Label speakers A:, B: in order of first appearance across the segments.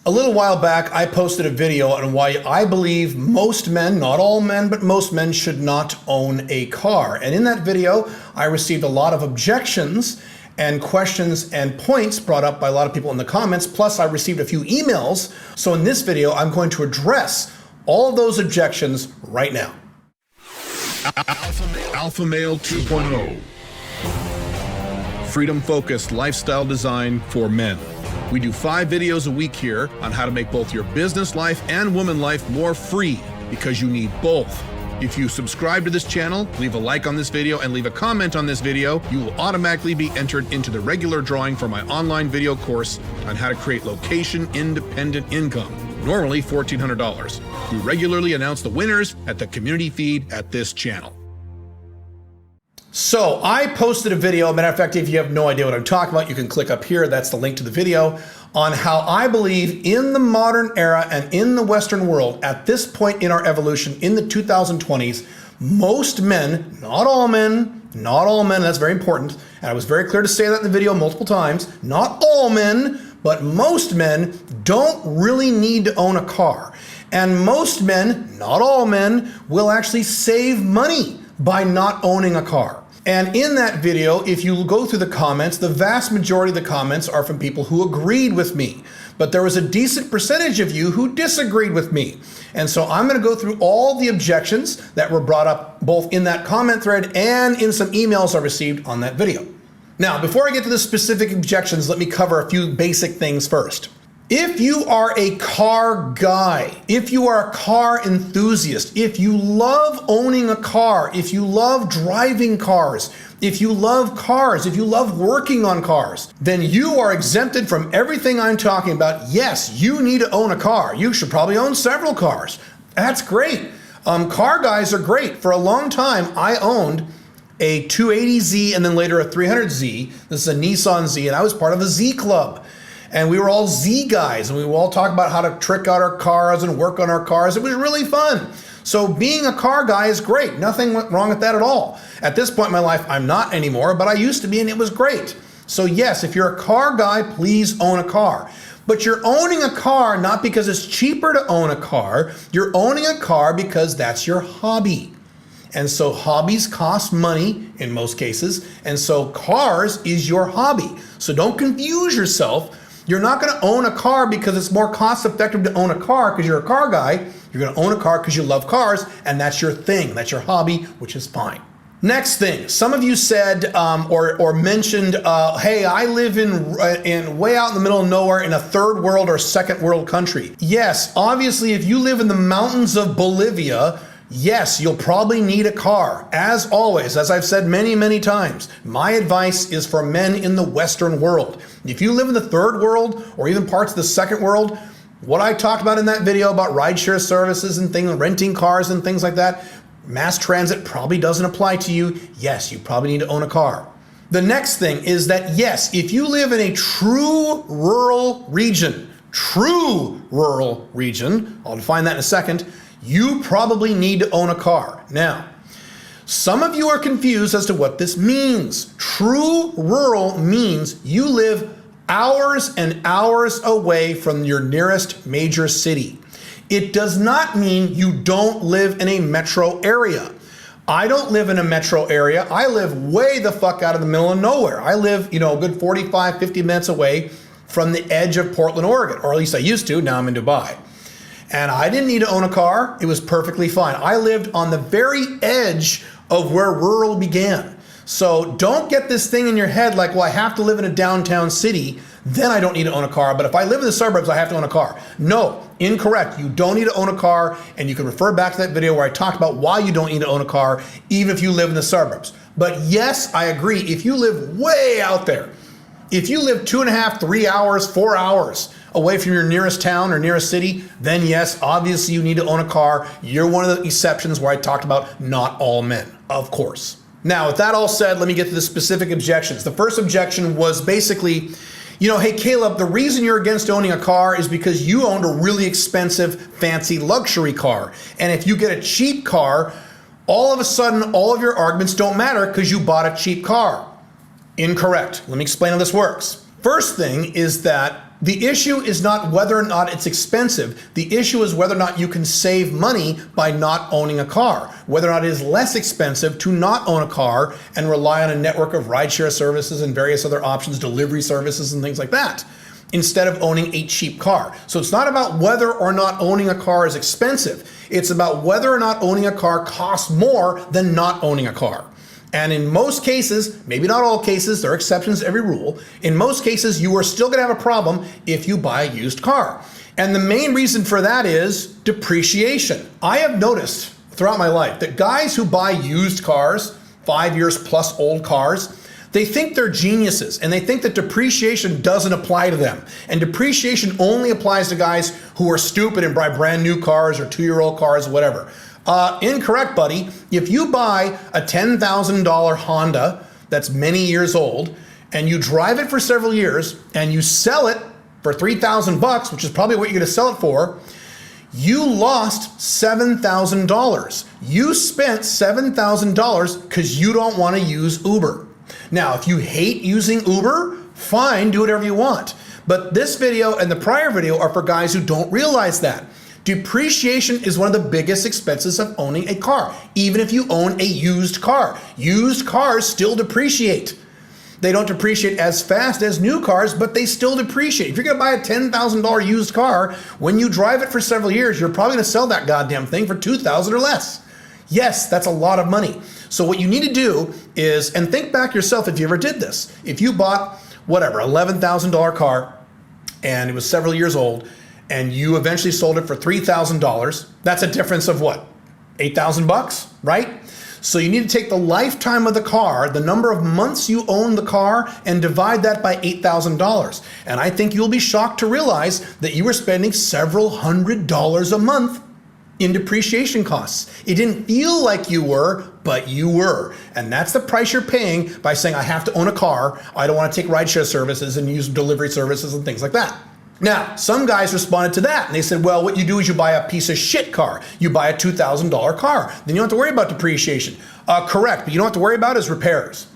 A: A little while back, I posted a video on why I believe most men, not all men, but most men should not own a car. And in that video, I received a lot of objections and questions and points brought up by a lot of people in the comments. Plus, I received a few emails. So in this video, I'm going to address all of those objections right now.
B: Alpha Male 2.0. Freedom-focused lifestyle design for men. We do 5 videos a week here on how to make both your business life and woman life more free, because you need both. If you subscribe to this channel, leave a like on this video, and leave a comment on this video, you will automatically be entered into the regular drawing for my online video course on how to create location-independent income, normally $1,400. We regularly announce the winners at the community feed at this channel.
A: So I posted a video, matter of fact, if you have no idea what I'm talking about, you can click up here, that's the link to the video, on how I believe in the modern era and in the Western world, at this point in our evolution, in the 2020s, most men, not all men, that's very important, and I was very clear to say that in the video multiple times, not all men, but most men don't really need to own a car. And most men, not all men, will actually save money by not owning a car. And in that video, if you go through the comments, the vast majority of the comments are from people who agreed with me. But there was a decent percentage of you who disagreed with me. And so I'm going to go through all the objections that were brought up both in that comment thread and in some emails I received on that video. Now, before I get to the specific objections, let me cover a few basic things first. If you are a car guy, if you are a car enthusiast, if you love owning a car, if you love driving cars, if you love cars, if you love working on cars, then you are exempted from everything I'm talking about. Yes, you need to own a car. You should probably own several cars. That's great. Car guys are great. For a long time, I owned a 280Z and then later a 300Z. This is a Nissan Z, and I was part of a Z club. And we were all Z guys, and we would all talk about how to trick out our cars and work on our cars. It was really fun. So being a car guy is great. Nothing went wrong with that at all. At this point in my life, I'm not anymore, but I used to be, and it was great. So yes, if you're a car guy, please own a car. But you're owning a car not because it's cheaper to own a car. You're owning a car because that's your hobby. And so hobbies cost money in most cases. And so cars is your hobby. So don't confuse yourself. You're not going to own a car because it's more cost effective to own a car because you're a car guy. You're going to own a car because you love cars, and that's your thing. That's your hobby, which is fine. Next thing, some of you said or mentioned, hey, I live in way out in the middle of nowhere in a third world or second world country. Yes, obviously, if you live in the mountains of Bolivia, yes, you'll probably need a car. As always, as I've said many, many times, my advice is for men in the Western world. If you live in the third world or even parts of the second world, what I talked about in that video about rideshare services and things, renting cars and things like that, mass transit probably doesn't apply to you. Yes, you probably need to own a car. The next thing is that, yes, if you live in a true rural region, I'll define that in a second, you probably need to own a car. Now, some of you are confused as to what this means. True rural means you live hours and hours away from your nearest major city. It does not mean you don't live in a metro area. I don't live in a metro area. I live way the fuck out of the middle of nowhere. I live, a good 45, 50 minutes away from the edge of Portland, Oregon, or at least I used to. Now I'm in Dubai. And I didn't need to own a car. It was perfectly fine. I lived on the very edge of where rural began. So don't get this thing in your head like, well, I have to live in a downtown city, then I don't need to own a car. But if I live in the suburbs, I have to own a car. No, incorrect. You don't need to own a car. And you can refer back to that video where I talked about why you don't need to own a car, even if you live in the suburbs. But yes, I agree. If you live way out there, if you live 2.5, 3 hours, 4 hours away from your nearest town or nearest city, then yes, obviously you need to own a car. You're one of the exceptions where I talked about not all men, of course. Now, with that all said, let me get to the specific objections. The first objection was basically, hey, Caleb, the reason you're against owning a car is because you owned a really expensive, fancy luxury car. And if you get a cheap car, all of a sudden, all of your arguments don't matter because you bought a cheap car. Incorrect. Let me explain how this works. First thing is that the issue is not whether or not it's expensive. The issue is whether or not you can save money by not owning a car, whether or not it is less expensive to not own a car and rely on a network of rideshare services and various other options, delivery services and things like that, instead of owning a cheap car. So it's not about whether or not owning a car is expensive. It's about whether or not owning a car costs more than not owning a car. And in most cases, maybe not all cases, there are exceptions to every rule. In most cases, you are still going to have a problem if you buy a used car. And the main reason for that is depreciation. I have noticed throughout my life that guys who buy used cars, 5 years plus old cars, they think they're geniuses and they think that depreciation doesn't apply to them. And depreciation only applies to guys who are stupid and buy brand new cars or 2-year-old cars, whatever. Incorrect, buddy. If you buy a $10,000 Honda that's many years old and you drive it for several years and you sell it for $3,000, which is probably what you're going to sell it for, you lost $7,000. You spent $7,000 because you don't want to use Uber. Now, if you hate using Uber, fine, do whatever you want. But this video and the prior video are for guys who don't realize that. Depreciation is one of the biggest expenses of owning a car, even if you own a used car. Used cars still depreciate. They don't depreciate as fast as new cars, but they still depreciate. If you're gonna buy a $10,000 used car, when you drive it for several years, you're probably gonna sell that goddamn thing for $2,000 or less. Yes, that's a lot of money. So what you need to do is, and think back yourself if you ever did this. If you bought, whatever, $11,000 car, and it was several years old, and you eventually sold it for $3,000, that's a difference of what? $8,000, right? So you need to take the lifetime of the car, the number of months you own the car, and divide that by $8,000. And I think you'll be shocked to realize that you were spending several $100s a month in depreciation costs. It didn't feel like you were, but you were. And that's the price you're paying by saying, I have to own a car. I don't want to take rideshare services and use delivery services and things like that. Now, some guys responded to that and they said, well, what you do is you buy a piece of shit car. You buy a $2,000 car. Then you don't have to worry about depreciation. Correct, but you don't have to worry about is repairs.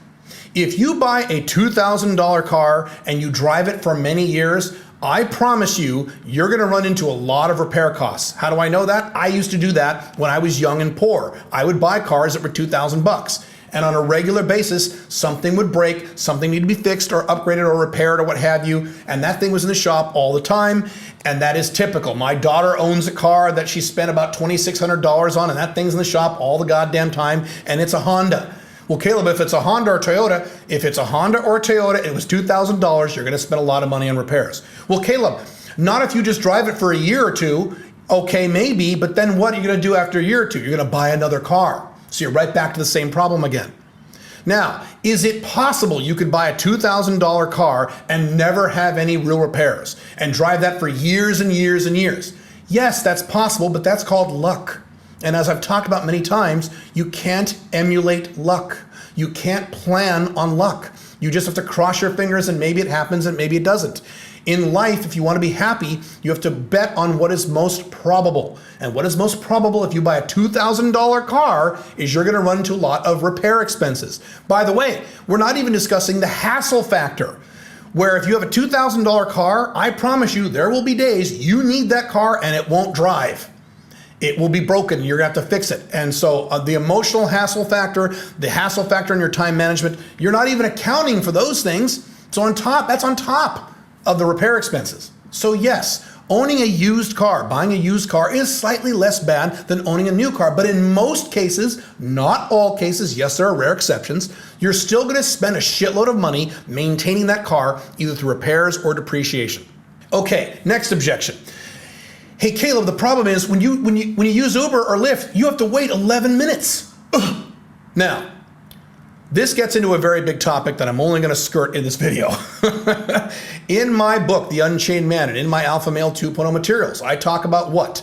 A: If you buy a $2,000 car and you drive it for many years, I promise you, you're gonna run into a lot of repair costs. How do I know that? I used to do that when I was young and poor. I would buy cars that were $2,000. And on a regular basis, something would break, something needed to be fixed or upgraded or repaired or what have you, and that thing was in the shop all the time, and that is typical. My daughter owns a car that she spent about $2,600 on, and that thing's in the shop all the goddamn time, and it's a Honda. Well, Caleb, if it's a Honda or Toyota, if it's a Honda or Toyota, it was $2,000, you're gonna spend a lot of money on repairs. Well, Caleb, not if you just drive it for a year or two. Okay, maybe, but then what are you gonna do after a year or two? You're gonna buy another car. So you're right back to the same problem again. Now, is it possible you could buy a $2,000 car and never have any real repairs and drive that for years and years and years? Yes, that's possible, but that's called luck. And as I've talked about many times, you can't emulate luck. You can't plan on luck. You just have to cross your fingers and maybe it happens and maybe it doesn't. In life, if you want to be happy, you have to bet on what is most probable. And what is most probable if you buy a $2,000 car is you're going to run into a lot of repair expenses. By the way, we're not even discussing the hassle factor, where if you have a $2,000 car, I promise you there will be days you need that car and it won't drive. It will be broken. You're going to have to fix it. And so the emotional hassle factor, the hassle factor in your time management, you're not even accounting for those things. So that's on top of the repair expenses. So yes, owning a used car, buying a used car is slightly less bad than owning a new car. But in most cases, not all cases, yes, there are rare exceptions, you're still going to spend a shitload of money maintaining that car, either through repairs or depreciation. Okay, next objection. Hey Caleb, the problem is when you use Uber or Lyft, you have to wait 11 minutes. Ugh. Now, this gets into a very big topic that I'm only going to skirt in this video. In my book, The Unchained Man, and in my Alpha Male 2.0 materials, I talk about what?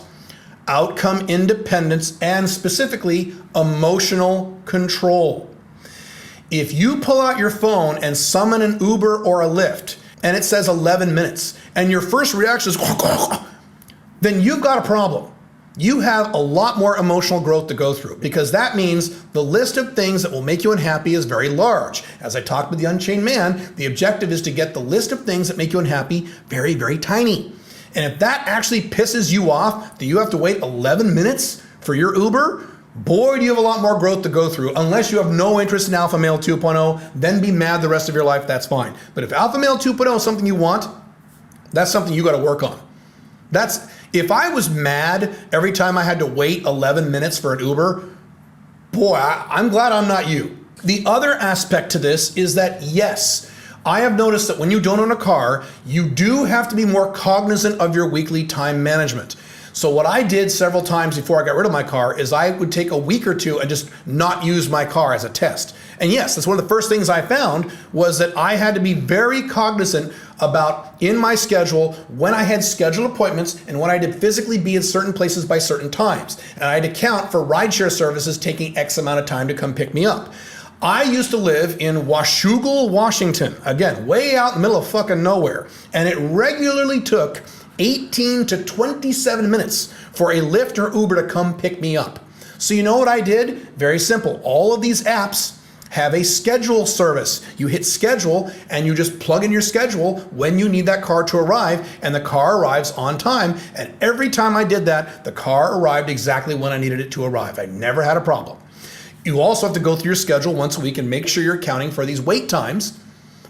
A: Outcome independence and specifically emotional control. If you pull out your phone and summon an Uber or a Lyft and it says 11 minutes and your first reaction is then you've got a problem. you have a lot more emotional growth to go through, because that means the list of things that will make you unhappy is very large. As I talked with the Unchained Man, the objective is to get the list of things that make you unhappy very, very tiny. And if that actually pisses you off, do you have to wait 11 minutes for your Uber? Boy, do you have a lot more growth to go through. Unless you have no interest in Alpha Male 2.0, then be mad the rest of your life, that's fine. But if Alpha Male 2.0 is something you want, that's something you got to work on. If I was mad every time I had to wait 11 minutes for an Uber, boy, I'm glad I'm not you. The other aspect to this is that, yes, I have noticed that when you don't own a car, you do have to be more cognizant of your weekly time management. So what I did several times before I got rid of my car is I would take a week or two and just not use my car as a test. And yes, that's one of the first things I found was that I had to be very cognizant about in my schedule when I had scheduled appointments and when I had to physically be in certain places by certain times. And I had to count for rideshare services taking X amount of time to come pick me up. I used to live in Washougal, Washington, again, way out in the middle of fucking nowhere. And it regularly took 18 to 27 minutes for a Lyft or Uber to come pick me up. So you know what I did? Very simple. All of these apps have a schedule service. You hit schedule and you just plug in your schedule when you need that car to arrive, and the car arrives on time. And every time I did that, the car arrived exactly when I needed it to arrive. I never had a problem. You also have to go through your schedule once a week and make sure you're accounting for these wait times.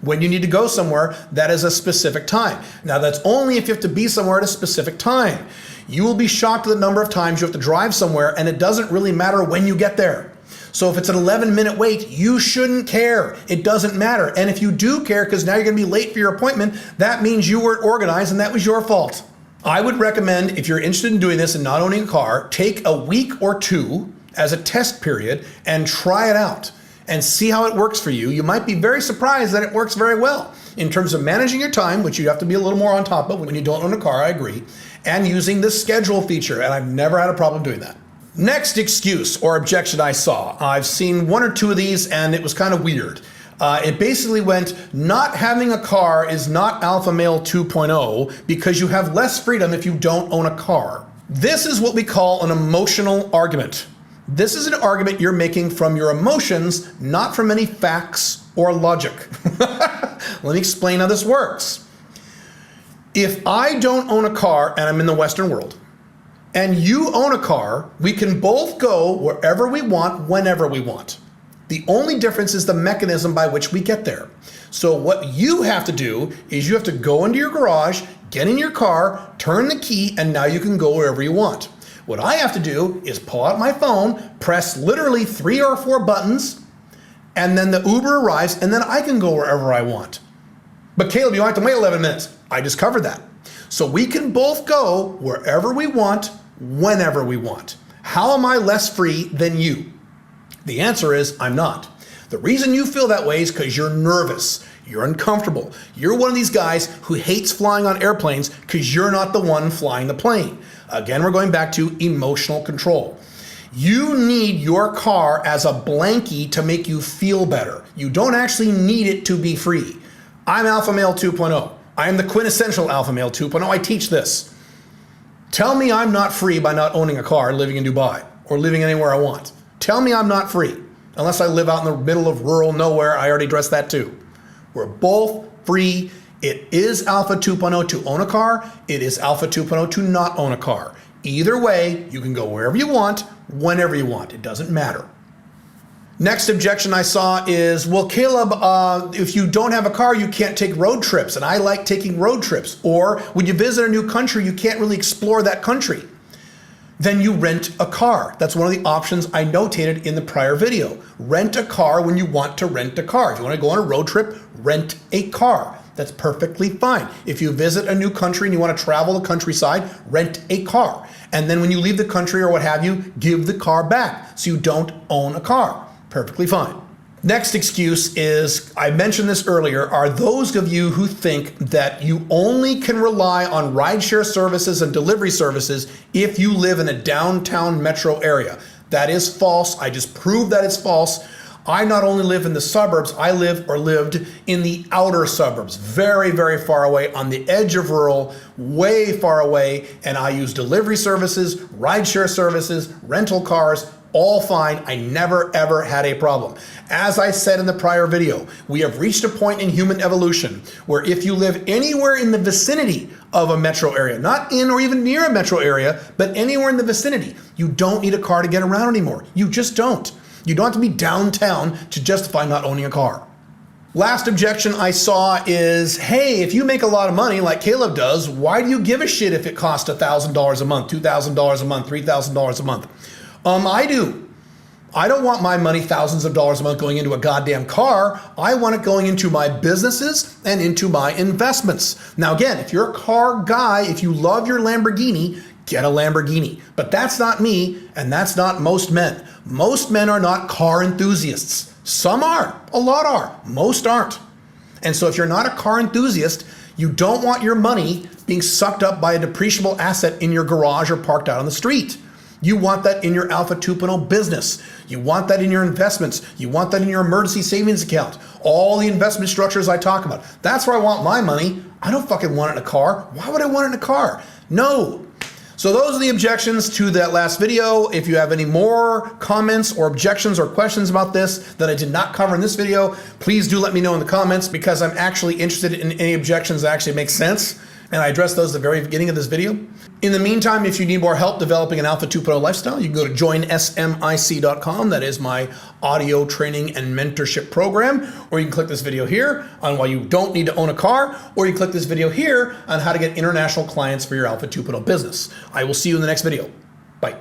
A: When you need to go somewhere, that is a specific time. Now that's only if you have to be somewhere at a specific time. You will be shocked at the number of times you have to drive somewhere and it doesn't really matter when you get there. So if it's an 11-minute wait, you shouldn't care. It doesn't matter. And if you do care because now you're going to be late for your appointment, that means you weren't organized and that was your fault. I would recommend, if you're interested in doing this and not owning a car, take a week or two as a test period and try it out and see how it works for you. You might be very surprised that it works very well in terms of managing your time, which you have to be a little more on top of when you don't own a car, I agree, and using the schedule feature, and I've never had a problem doing that. Next excuse or objection I saw. I've seen one or two of these and it was kind of weird. It basically went, not having a car is not Alpha Male 2.0 because you have less freedom if you don't own a car. This is what we call an emotional argument. This is an argument you're making from your emotions, not from any facts or logic. Let me explain how this works. If I don't own a car and I'm in the Western world, and you own a car, we can both go wherever we want, whenever we want. The only difference is the mechanism by which we get there. So what you have to do is you have to go into your garage, get in your car, turn the key, and now you can go wherever you want. What I have to do is pull out my phone, press literally 3 or 4 buttons, and then the Uber arrives, and then I can go wherever I want. But Caleb, you don't have to wait 11 minutes. I just covered that. So we can both go wherever we want, whenever we want. How am I less free than you? The answer is I'm not. The reason you feel that way is because you're nervous. You're uncomfortable. You're one of these guys who hates flying on airplanes because you're not the one flying the plane. Again, we're going back to emotional control. You need your car as a blankie to make you feel better. You don't actually need it to be free. I'm Alpha Male 2.0. I am the quintessential Alpha Male 2.0. I teach this. Tell me I'm not free by not owning a car, living in Dubai, or living anywhere I want. Tell me I'm not free. Unless I live out in the middle of rural nowhere, I already addressed that too. We're both free. It is Alpha 2.0 to own a car. It is Alpha 2.0 to not own a car. Either way, you can go wherever you want, whenever you want. It doesn't matter. Next objection I saw is, well, Caleb, if you don't have a car, you can't take road trips. And I like taking road trips. Or when you visit a new country, you can't really explore that country. Then you rent a car. That's one of the options I notated in the prior video. Rent a car when you want to rent a car. If you want to go on a road trip, rent a car. That's perfectly fine. If you visit a new country and you want to travel the countryside, rent a car. And then when you leave the country or what have you, give the car back so you don't own a car. Perfectly fine. Next excuse is, I mentioned this earlier, are those of you who think that you only can rely on rideshare services and delivery services if you live in a downtown metro area. That is false. I just proved that it's false. I not only live in the suburbs, I live or lived in the outer suburbs, very, very far away on the edge of rural, way far away. And I use delivery services, rideshare services, rental cars, all fine. I never ever had a problem. As I said in the prior video, we have reached a point in human evolution where if you live anywhere in the vicinity of a metro area, not in or even near a metro area, but anywhere in the vicinity, you don't need a car to get around anymore. You just don't. You don't have to be downtown to justify not owning a car. Last objection I saw is, hey, if you make a lot of money like Caleb does, why do you give a shit if it costs $1,000 a month, $2,000 a month, $3,000 a month? I do. I don't want my money, thousands of dollars a month, going into a goddamn car. I want it going into my businesses and into my investments. Now, again, if you're a car guy, if you love your Lamborghini, get a Lamborghini. But that's not me, and that's not most men. Most men are not car enthusiasts. Some are, a lot are, most aren't. And so if you're not a car enthusiast, you don't want your money being sucked up by a depreciable asset in your garage or parked out on the street. You want that in your Alpha 2.0 business. You want that in your investments. You want that in your emergency savings account. All the investment structures I talk about. That's where I want my money. I don't fucking want it in a car. Why would I want it in a car? No. So those are the objections to that last video. If you have any more comments or objections or questions about this that I did not cover in this video, please do let me know in the comments, because I'm actually interested in any objections that actually make sense. And I addressed those at the very beginning of this video. In the meantime, if you need more help developing an Alpha 2.0 lifestyle, you can go to joinsmic.com. That is my audio training and mentorship program. Or you can click this video here on why you don't need to own a car, or you click this video here on how to get international clients for your Alpha 2.0 business. I will see you in the next video. Bye.